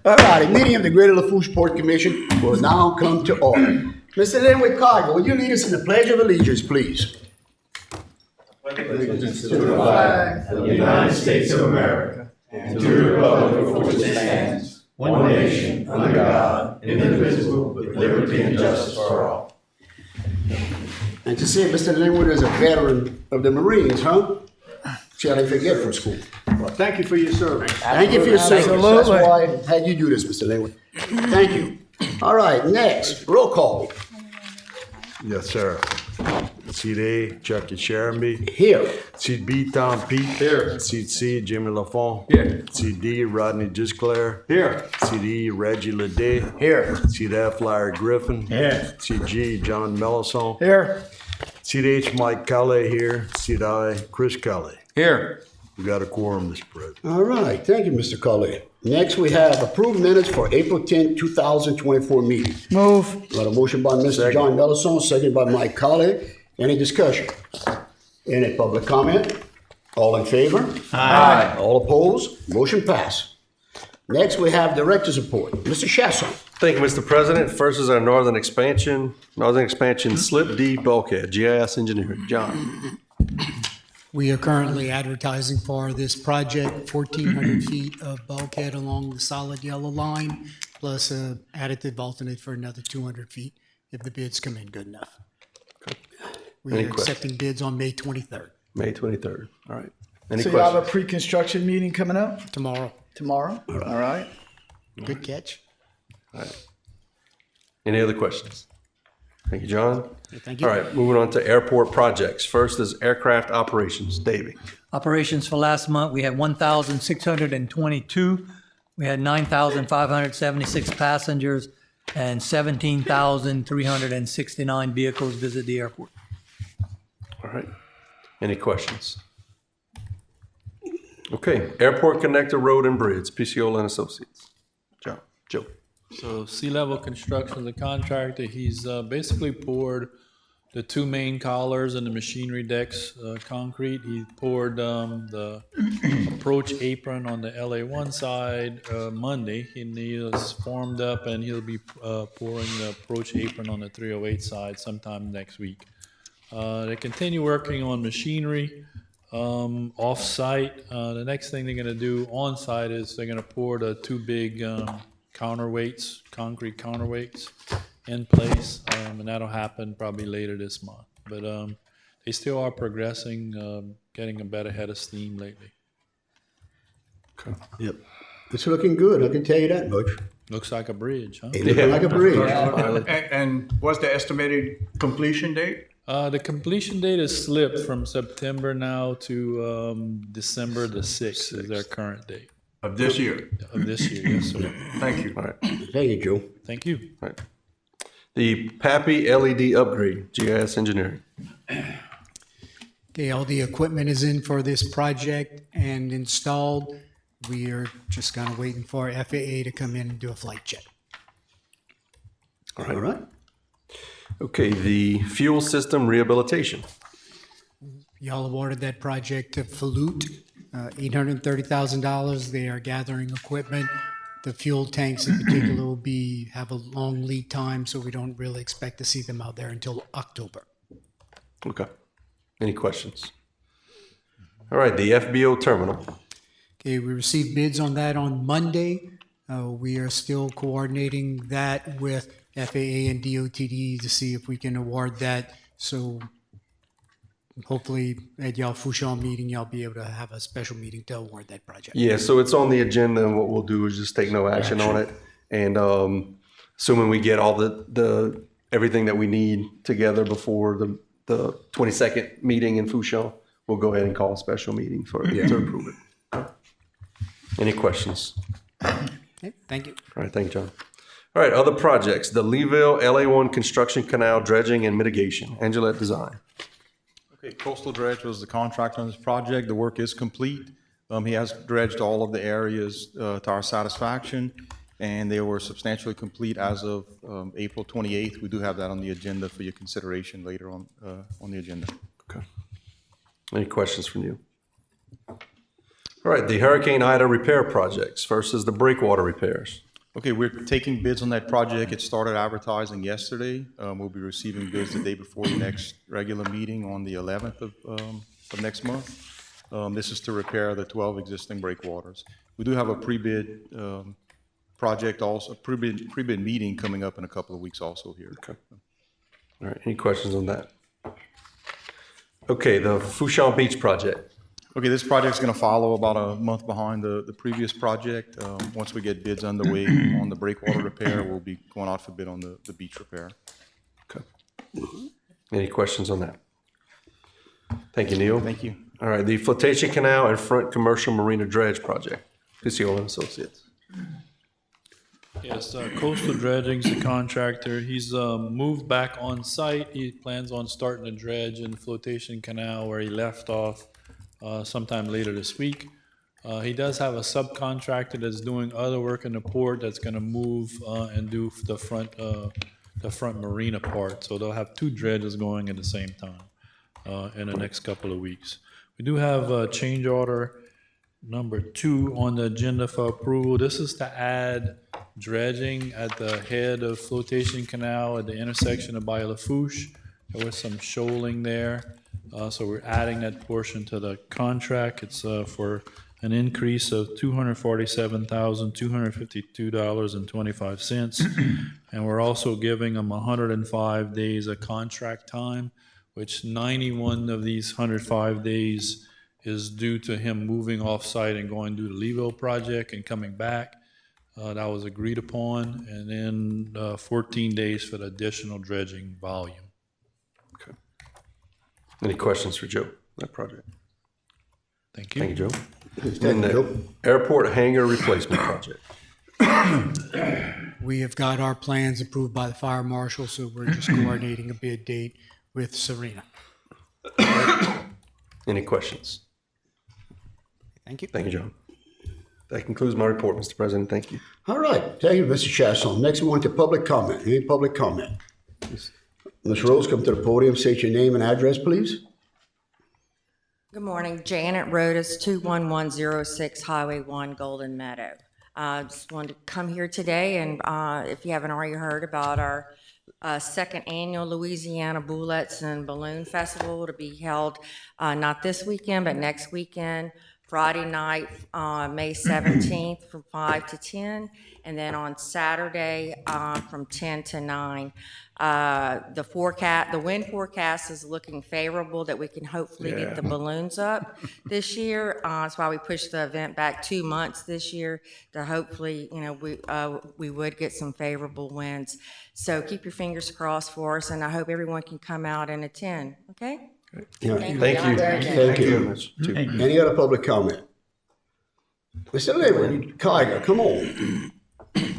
All right, the meeting of the Greater Lafourche Port Commission will now come to order. Mr. Linwood Cargo, will you lead us in the Pledge of Allegiance, please? Allegiance to the flag of the United States of America and to the republic for which it stands, one nation, under God, indivisible, with liberty and justice for all. And to see Mr. Linwood is a veteran of the Marines, huh? Shall I forget from school? Well, thank you for your service. Thank you for your service. That's why I had you do this, Mr. Linwood. Thank you. All right, next, roll call. Yes, sir. Seat A, Chucky Sharonby. Here. Seat B, Tom Pete. Here. Seat C, Jimmy Lafont. Here. Seat D, Rodney Gisclair. Here. Seat E, Reggie Leday. Here. Seat F, Larry Griffin. Here. Seat G, John Mellison. Here. Seat H, Mike Cully here. Seat I, Chris Cully. Here. We got a quorum, Mr. President. All right, thank you, Mr. Cully. Next, we have approved minutes for April 10, 2024 meeting. Move. Got a motion by Mr. John Mellison, second by Mike Cully. Any discussion? Any public comment? All in favor? Aye. All opposed? Motion passed. Next, we have director's report. Mr. Chasson. Thank you, Mr. President. First is our northern expansion slip D bulkhead, GIS engineering. John. We are currently advertising for this project, 1,400 feet of bulkhead along the solid yellow line, plus an additive alternate for another 200 feet if the bids come in good enough. We Any are accepting bids on May 23rd, May 23rd. All right. Any So you have a questions? pre-construction meeting coming up tomorrow. tomorrow? All right. Good catch. Any other questions? Thank you, John. Thank you. All right, moving on to airport projects. First is aircraft operations. Davey. Operations for last month, we had 1,622. We had 9,576 passengers and 17,369 vehicles visit the airport. All right. Any questions? Okay, Airport Connector Road and Bridge, PCO and Associates. Joe. So Sea-Level Construction, the contractor, he's basically poured the two main collars and the machinery decks, concrete. He poured the approach apron on the LA1 side Monday. He is formed up and he'll be pouring the approach apron on the 308 side sometime next week. They continue working on machinery off-site. The next thing they're going to do on-site is they're going to pour the two big counterweights, concrete counterweights in place, and that'll happen probably later this month. But they still are progressing, getting a better head of steam lately. Okay. Yep. It's looking good, I can tell you that much. Looks like a bridge, huh? It's looking like a bridge. And what's the estimated completion date? The completion date is slipped from September now to December the 6th is their current date Of this year. of this year. Yes, sir. Thank you. All right. Thank you, Joe. Thank you. All right. The PAPI LED upgrade, GIS engineering. Okay, all the equipment is in for this project and installed. We are just kind of waiting for FAA to come in and do a flight check. All All right. Okay, the fuel system rehabilitation. Y'all awarded that project to Falute, $830,000. They are gathering equipment. The fuel tanks in particular will have a long lead time, so we don't really expect to see them out there until October. Okay. Any questions? All right, the FBO terminal. Okay, we received bids on that on Monday. We are still coordinating that with FAA and DOTD to see if we can award that. So hopefully at y'all Fouchon meeting, y'all be able to have a special meeting to award that project. Yeah, so it's on the agenda, and what we'll do is just take no action on it. And assuming we get all the everything that we need together before the 22nd meeting in Fouchon, we'll go ahead and call a special meeting to approve it. Any questions? Okay, thank you. All right, thank you, John. All right, other projects, the Leeville LA1 construction canal dredging and mitigation, Angela Design. Okay, Coastal Dredge was the contractor on this project. The work is complete. He has dredged all of the areas to our satisfaction, and they were substantially complete as of April 28th. We do have that on the agenda for your consideration later on the agenda. Okay. Any questions from you? All right, the Hurricane Ida repair projects versus the breakwater repairs. Okay, we're taking bids on that project. It started advertising yesterday. We'll be receiving bids the day before the next regular meeting on the 11th of next month. This is to repair the 12 existing breakwaters. We do have a pre-bid project also, pre-bid meeting coming up in a couple of weeks also here. Okay. All right, any questions on that? Okay, the Fourche Beach project. Okay, this project's going to follow about a month behind the previous project. Once we get bids underway on the breakwater repair, we'll be going out for bid on the beach repair. Okay. Any questions on that? Thank you, Neil. Thank you. All right, the flotation canal and front commercial marina dredge project. Picciola and Associates. Yes, Coastal Dredging's the contractor. He's moved back on site. He plans on starting to dredge in the flotation canal where he left off sometime later this week. He does have a subcontractor that's doing other work in the port that's going to move and do the front marina part. So they'll have two dredges going at the same time in the next couple of weeks. We do have change order number 2 on the agenda for approval. This is to add dredging at the head of flotation canal at the intersection of Lafourche. There was some shoaling there. So we're adding that portion to the contract. It's for an increase of $247,252.25. And we're also giving them 105 days of contract time, which 91 of these 105 days is due to him moving off-site and going to do the Leeville project and coming back. That was agreed upon. And then 14 days for the additional dredging volume. Any questions for Joe, that project? Thank you. Thank you, Joe. Thank And you, the Joe. airport hangar replacement project. We have got our plans approved by the fire marshal, so we're just coordinating a bid date with Serena. Any questions? Thank you. Thank you, Joe. That concludes my report, Mr. President. Thank you. All right, thank you, Mr. Chasson. Next, we want to public comment. Any public comment? Ms. Rose, come to the podium, state your name and address, please. Good morning, Janet Rodas, 21106 Highway 1, Golden Meadow. Just wanted to come here today, and if you haven't already heard about our second annual Louisiana Bullets and Balloon Festival to be held not this weekend, but next weekend, Friday night, May 17th from 5 to 10, and then on Saturday from 10 to 9. The wind forecast is looking favorable that we can hopefully get the balloons up this year. That's why we pushed the event back 2 months this year to hopefully, we would get some favorable winds. So keep your fingers crossed for us, and I hope everyone can come out and attend. Okay? Yeah. Thank you. Thank you very much. Any other public comment? Mr. Lewin, Kiger, come on. Good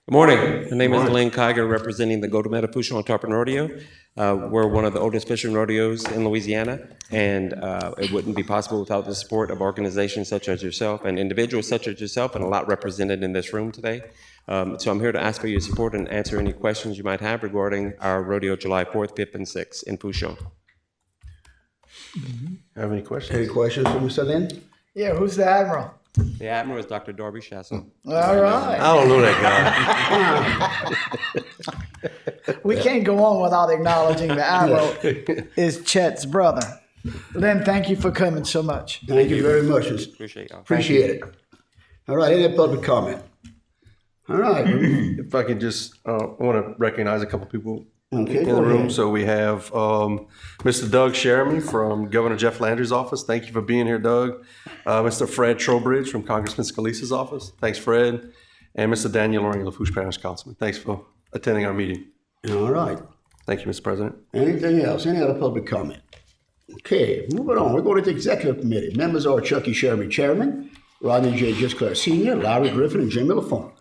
morning. My name is Lynn Kiger, representing the Golden Meadow Fourche on Tarpon Rodeo. We're one of the oldest fishing rodeos in Louisiana, and it wouldn't be possible without the support of organizations such as yourself and individuals such as yourself, and a lot represented in this room today. So I'm here to ask for your support and answer any questions you might have regarding our rodeo July 4th, 5th, and 6th in Fourche. Have any questions? Any questions for Mr. Lynn? Yeah, who's the admiral? The Admiral is Dr. Darby Chasson. All right. I don't know that guy. We can't go on without acknowledging the admiral is Chet's brother. Lynn, thank you for coming so much. Thank you very much. Appreciate y'all. Appreciate it. All right, any public comment? All right. If I could just, I want to recognize a couple people Okay, in go the room. ahead. So we have Mr. Doug Sherman from Governor Jeff Landry's office. Thank you for being here, Doug. Mr. Fred Trowbridge from Congressman Scalise's office. Thanks, Fred. And Mr. Daniel Loring, Lafourche Parish Councilman. Thanks for attending our meeting. All right. Thank you, Mr. President. Anything else? Any other public comment? Okay, moving on. We're going to the executive committee. Members are Chucky Sherman, Chairman, Rodney J. Gisclair Sr., Larry Griffin, and Jimmy Lafont.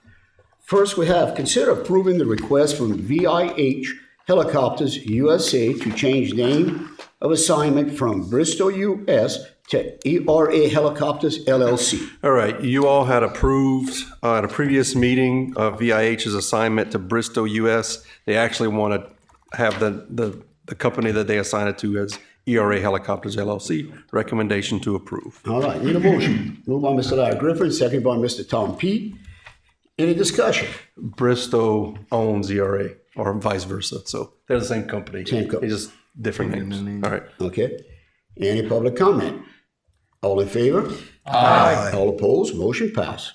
First, we have consider approving the request from VIH Helicopters USA to change name of assignment from Bristol US to ERA Helicopters LLC. All right, you all had approved at a previous meeting VIH's assignment to Bristol US. They actually want to have the company that they assign it to as ERA Helicopters LLC. Recommendation to approve. All right, need a motion. Moved by Mr. Larry Griffin, second by Mr. Tom Pete. Any discussion? Bristow owns ERA, or vice versa, so they're the same company. Same company. It's just different names. All right. Okay. Any public comment? All in favor? Aye. All opposed? Motion passed.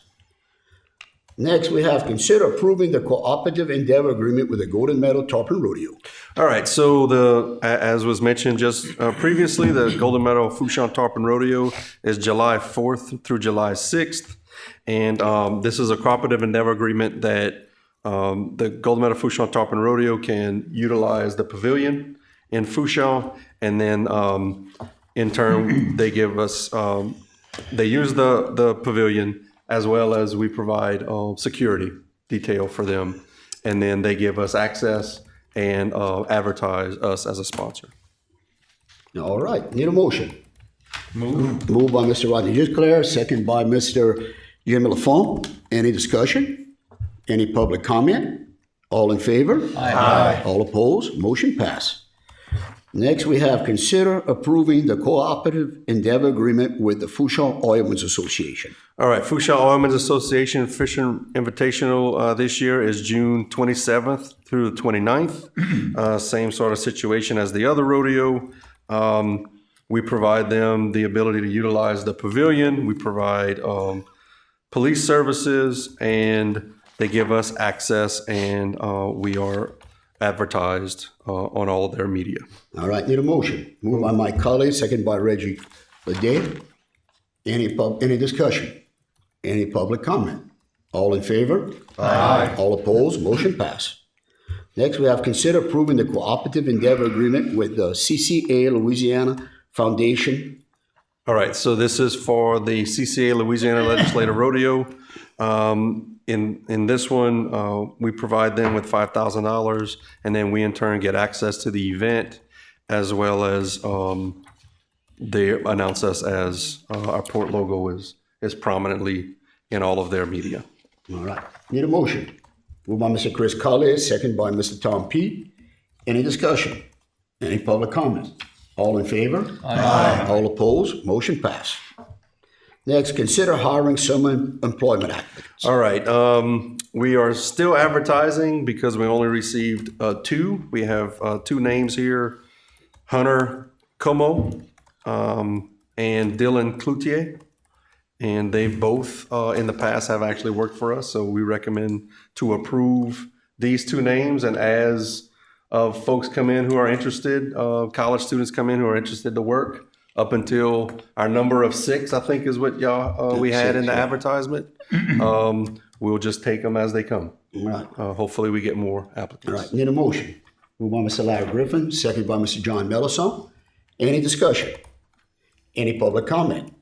Next, we have consider approving the cooperative endeavor agreement with the Golden Meadow Tarpon Rodeo. All right, so as was mentioned just previously, the Golden Meadow Fourchon Tarpon Rodeo is July 4th through July 6th. And this is a cooperative endeavor agreement that the Golden Meadow Fourchon Tarpon Rodeo can utilize the pavilion in Fourchon, and then in turn, they give us, they use the pavilion as well as we provide security detail for them. And then they give us access and advertise us as a sponsor. All right, need a motion. Moved by Mr. Rodney Gisclair, second by Mr. Jim Lafont. Any discussion? Any public comment? All in favor? Aye. All opposed? Motion passed. Next, we have consider approving the cooperative endeavor agreement with the Fourchon Oilmen's Association. All right, Fourchon Oilmen's Association Fishing Invitational this year is June 27th through the 29th. Same sort of situation as the other rodeo. We provide them the ability to utilize the pavilion. We provide police services, and they give us access, and we are advertised on all of their media. All right, need a motion. Moved by Mike Cully, second by Reggie Ledet. Any discussion? Any public comment? All in favor? Aye. All opposed? Motion passed. Next, we have consider approving the cooperative endeavor agreement with the CCA Louisiana Foundation. All right, so this is for the CCA Louisiana Legislative Rodeo. In this one, we provide them with $5,000, and then we in turn get access to the event, as well as they announce us as our port logo is prominently in all of their media. All right, need a motion. Moved by Mr. Chris Cully, second by Mr. Tom Pete. Any discussion? Any public comment? All in favor? Aye. All opposed? Motion passed. Next, consider hiring summer employment applicants. All right, we are still advertising because we only received 2. We have 2 names here, Hunter Como and Dylan Cloutier. And they both in the past have actually worked for us, so we recommend to approve these 2 names. And as folks come in who are interested, college students come in who are interested to work, up until our number of 6, I think is what y'all we had in the advertisement. We'll just take them as they come. Right. Hopefully we get more applicants. All right, need a motion. Moved by Mr. Larry Griffin, second by Mr. John Mellison. Any discussion? Any public comment?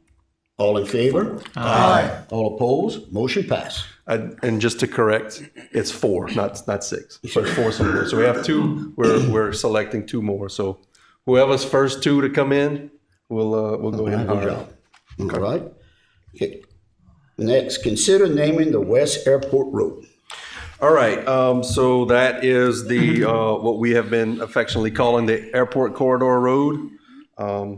All in favor? Aye. All opposed? Motion passed. And just to correct, it's 4, not 6. So 4 some. So we have 2. We're selecting 2 more. So whoever's first 2 to come in, we'll go ahead and hire them. All right. Okay. Next, consider naming the West Airport Road. All right. So that is the what we have been affectionately calling the Airport Corridor Road.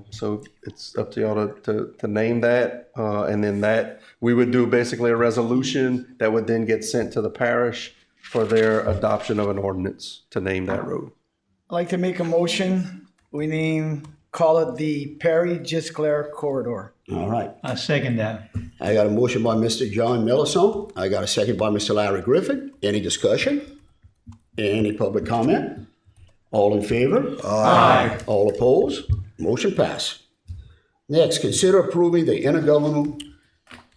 So it's up to y'all to name that, and then that we would do basically a resolution that would then get sent to the parish for their adoption of an ordinance to name that road. I'd like to make a motion. Call it the Perry Gisclair Corridor. All right. I second that. I got a motion by Mr. John Mellison. I got a second by Mr. Larry Griffin. Any discussion? Any public comment? All in favor? Aye. All opposed? Motion passed. Next, consider approving the intergovernmental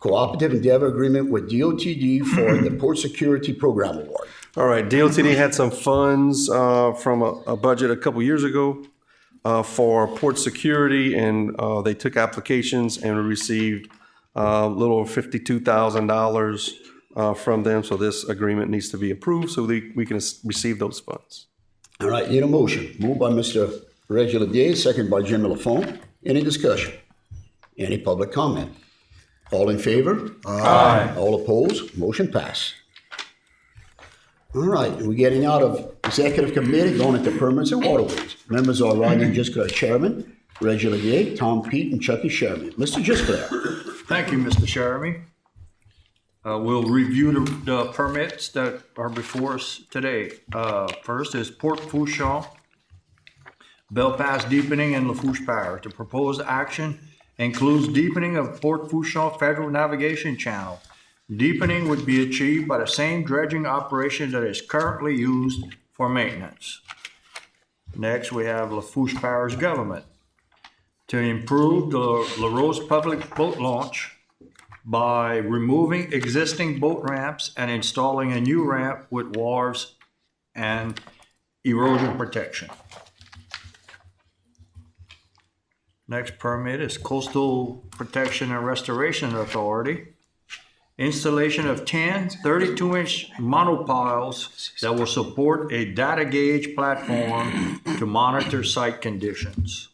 cooperative endeavor agreement with DOTD for the Port Security Program Award. All right. DOTD had some funds from a budget a couple years ago for port security, and they took applications and received a little over $52,000 from them. So this agreement needs to be approved so we can receive those funds. All right, need a motion. Moved by Mr. Reggie Ledet, second by Jim Lafont. Any discussion? Any public comment? All in favor? Aye. All opposed? Motion passed. All right, we're getting out of executive committee, going into permits and waterways. Members are Rodney Gisclair, chairman, Reggie Levier, Tom Pete, and Chucky Sherman. Mr. Gisclair. Thank you, Mr. Sheremy. We'll review the permits that are before us today. First is Port Fourchon, Bell Pass deepening in Lafourche Parish. The proposed action includes deepening of Port Fourchon Federal Navigation Channel. Deepening would be achieved by the same dredging operation that is currently used for maintenance. Next, we have Lafourche Parish Government. To improve the La Rose public boat launch by removing existing boat ramps and installing a new ramp with wharves and erosion protection. Next permit is Coastal Protection and Restoration Authority. Installation of 10 32-inch monopiles that will support a data gauge platform to monitor site conditions.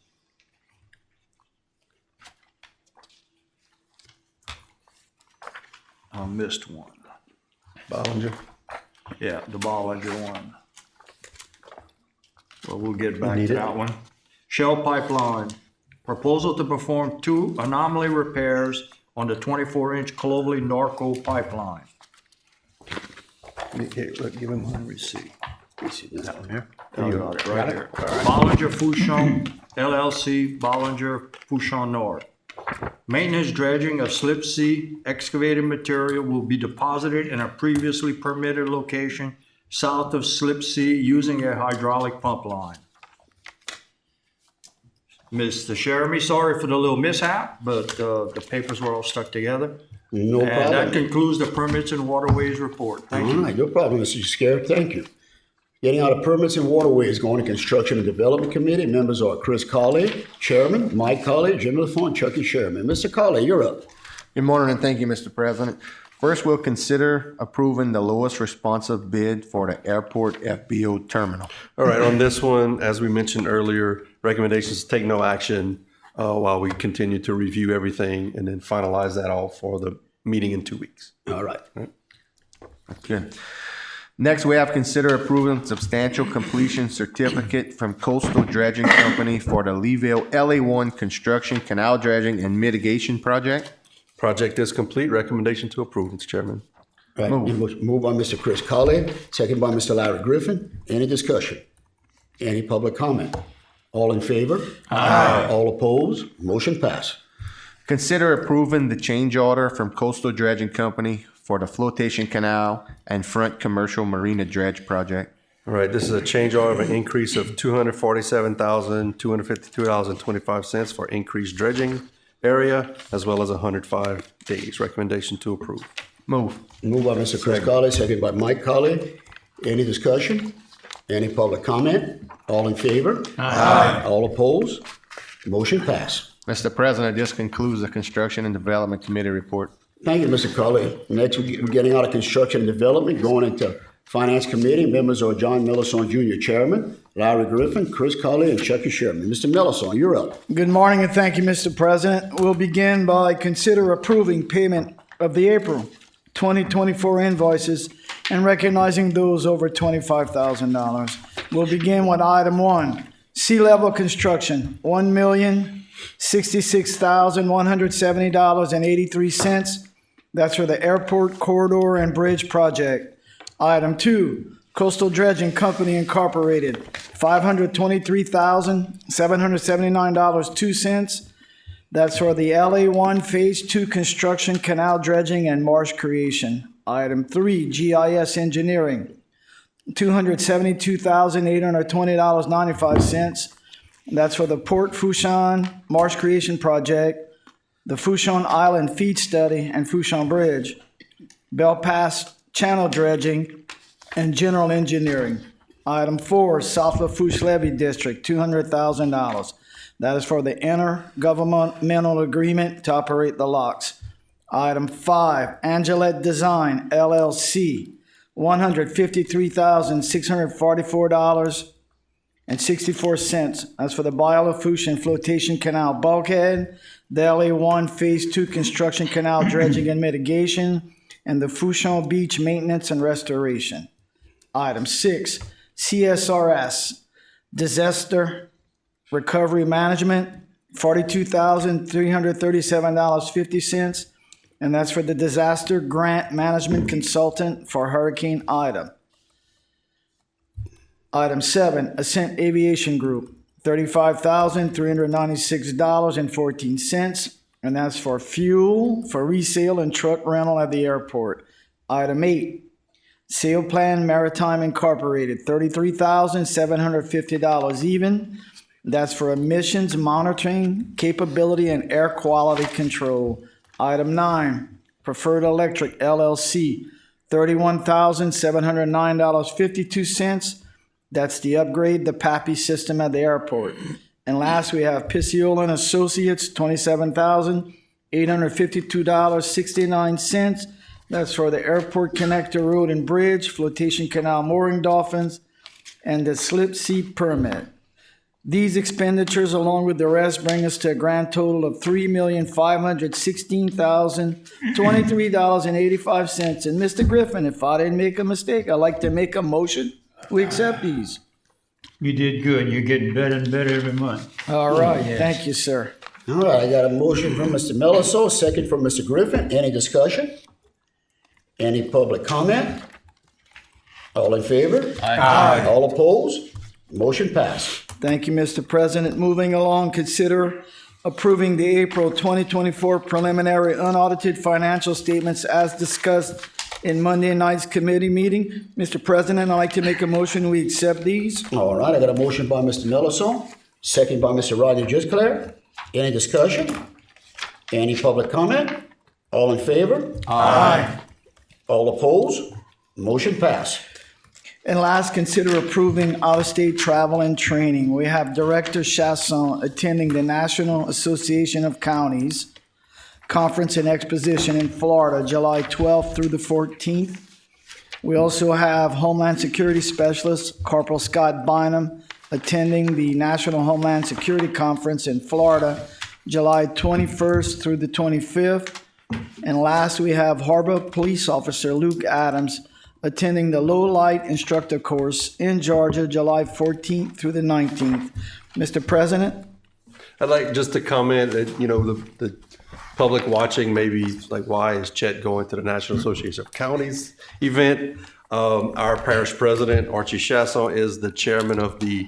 I missed one. Bollinger. Yeah, the Bollinger one. Well, we'll get back Need to it? that one. Shell Pipeline. Proposal to perform 2 anomaly repairs on the 24-inch Clovely Norco pipeline. Here, look, give him my receipt. That one here. You got it right here. Bollinger Fourchon LLC, Bollinger Fourchon North. Maintenance dredging of slip C excavated material will be deposited in a previously permitted location south of slip C using a hydraulic pump line. Mr. Sheremy, sorry for the little mishap, but the papers were all stuck together. No And that problem. concludes the Permits and Waterways report. Thank All you. right, no problem, Mr. Gisclair. Thank you. Getting out of permits and waterways, going to Construction and Development Committee. Members are Chris Colley, Chairman, Mike Colley, Jim LaFont, Chucky Sherman. Mr. Colley, you're up. Good morning, and thank you, Mr. President. First, we'll consider approving the lowest responsive bid for the airport FBO terminal. All right, on this one, as we mentioned earlier, recommendations to take no action while we continue to review everything and then finalize that all for the meeting in 2 weeks. All right. Good. Next, we have consider approving substantial completion certificate from Coastal Dredging Company for the Leeville LA1 construction, canal dredging, and mitigation project. Project is complete. Recommendation to approve, Mr. Chairman. All right, move by Mr. Chris Colley, second by Mr. Larry Griffin. Any discussion? Any public comment? All in favor? Aye. All opposed? Motion pass. Consider approving the change order from Coastal Dredging Company for the flotation canal and front commercial marina dredge project. All right, this is a change order of an increase of $247,252.25 for increased dredging area, as well as 105 days. Recommendation to approve. Move. Move by Mr. Chris Colley, second by Mike Colley. Any discussion? Any public comment? All in favor? Aye. All opposed? Motion pass. Mr. President, this concludes the Construction and Development Committee report. Thank you, Mr. Colley. Next, we're getting out of Construction and Development, going into Finance Committee. Members are John Millison Jr., Chairman, Larry Griffin, Chris Colley, and Chucky Sherman. Mr. Millison, you're up. Good morning and thank you, Mr. President. We'll begin by consider approving payment of the April 2024 invoices and recognizing those over $25,000. We'll begin with item 1, Sea Level Construction, $1,066,170.83. That's for the Airport Corridor and Bridge Project. Item 2, Coastal Dredging Company Incorporated, $523,779.02. That's for the LA1 Phase 2 construction, canal dredging, and marsh creation. Item 3, GIS Engineering, $272,820.95. That's for the Port Fourchon Marsh Creation Project, the Fourchon Island Feed Study, and Fourchon Bridge, Bell Pass Channel Dredging, and General Engineering. Item 4, South Lafourche Levee District, $200,000. That is for the intergovernmental agreement to operate the locks. Item 5, Angelette Design, LLC, $153,644.64. That's for the Bio-Lafourche and Flotation Canal Bulkhead, the LA1 Phase 2 Construction, Canal Dredging and Mitigation, and the Fourchon Beach Maintenance and Restoration. Item 6, CSRS, Disaster Recovery Management, $42,337.50, and that's for the Disaster Grant Management Consultant for Hurricane Ida. Item 7, Ascent Aviation Group, $35,396.14, and that's for fuel for resale and truck rental at the airport. Item 8, Sail Plan Maritime Incorporated, $33,750 even. That's for emissions monitoring, capability, and air quality control. Item 9, Preferred Electric LLC, $31,709.52. That's the upgrade, the PAPI system at the airport. And last, we have Pisciola and Associates, $27,852.69. That's for the Airport Connector Road and Bridge, Flotation Canal Mooring Dolphins, and the slip seat permit. These expenditures, along with the rest, bring us to a grand total of $3,516,023.85. And Mr. Griffin, if I didn't make a mistake, I'd like to make a motion. We accept these. You did good. You're getting better and better every month. All right. Thank you, sir. All right, I got a motion from Mr. Millisome, second from Mr. Griffin. Any discussion? Any public comment? All in favor? Aye. All opposed? Motion passed. Thank you, Mr. President. Moving along, consider approving the April 2024 preliminary unaudited financial statements as discussed in Monday night's committee meeting. Mr. President, I'd like to make a motion. We accept these. All right, I got a motion by Mr. Millisome, second by Mr. Rodney Gisclair. Any discussion? Any public comment? All in favor? Aye. All opposed? Motion passed. And last, consider approving out-of-state travel and training. We have Director Chasson attending the National Association of Counties Conference and Exposition in Florida, July 12th through the 14th. We also have Homeland Security Specialist Corporal Scott Bynum attending the National Homeland Security Conference in Florida, July 21st through the 25th. And last, we have Harbor Police Officer Luke Adams attending the Low Light Instructor Course in Georgia, July 14th through the 19th. Mr. President? I'd like just to comment that, the public watching maybe like, why is Chet going to the National Association of Counties event? Our parish president, Archie Chasson, is the chairman of the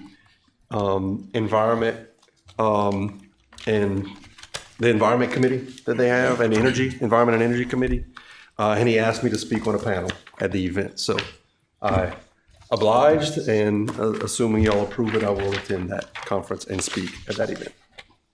Environment and the Environment Committee that they have, and the Environment and Energy Committee. And he asked me to speak on a panel at the event. So I obliged, and assuming y'all approve it, I will attend that conference and speak at that event.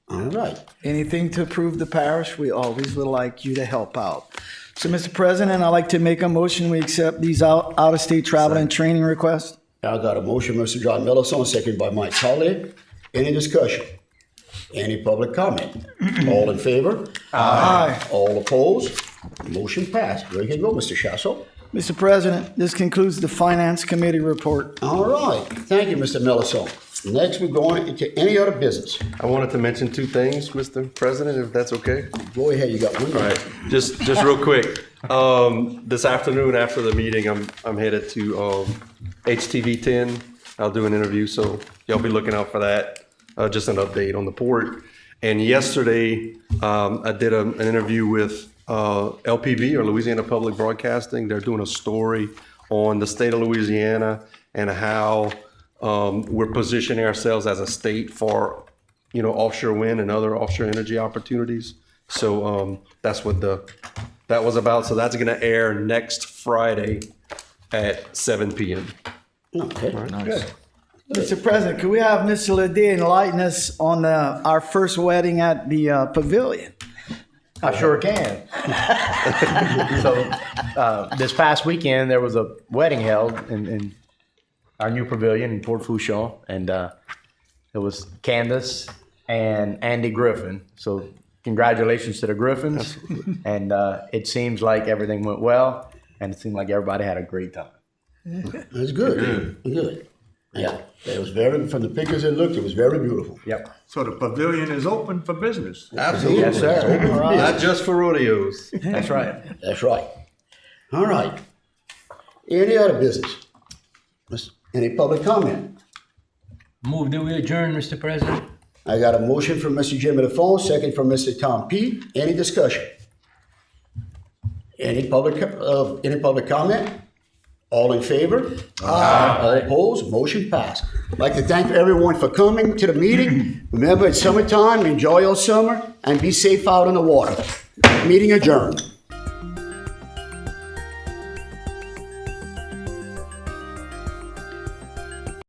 All right. Anything to approve the parish? We always would like you to help out. So, Mr. President, I'd like to make a motion. We accept these out-of-state travel and training requests. I got a motion, Mr. John Millisome, second by Mike Colley. Any discussion? Any public comment? All in favor? Aye. All opposed? Motion passed. There you go, Mr. Chasson. Mr. President, this concludes the Finance Committee report. All right. Thank you, Mr. Millisome. Next, we're going into any other business. I wanted to mention two things, Mr. President, if that's okay. Go ahead, you got one. All right, just real quick. This afternoon after the meeting, I'm headed to HTV 10. I'll do an interview, so y'all be looking out for that. Just an update on the port. And yesterday, I did an interview with LPB, or Louisiana Public Broadcasting. They're doing a story on the state of Louisiana and how we're positioning ourselves as a state for, offshore wind and other offshore energy opportunities. So that's what that was about. So that's going to air next Friday at 7 p.m. Okay. All right. Nice. Good. Mr. President, could we have Mr. Lede enlighten us on our first wedding at the pavilion? I sure can. So this past weekend, there was a wedding held in our new pavilion in Port Fourchon, and it was Candace and Andy Griffin. So congratulations to the Griffins. And it seems like everything went well, and it seemed like everybody had a great time. That's good. Good. Yeah, it was from the pictures it looked, it was very beautiful. Yep. So the pavilion is open for business. Absolutely. Yes, sir. Not just for rodeos. That's right. That's right. All right. Any other business? Any public comment? Move that we adjourn, Mr. President. I got a motion from Mr. Jimmy LaFone, second from Mr. Tom P. Any discussion? Any public comment? All in favor? Aye. All opposed? Motion passed. I'd like to thank everyone for coming to the meeting. Remember, it's summertime. Enjoy your summer and be safe out on the water. Meeting adjourned.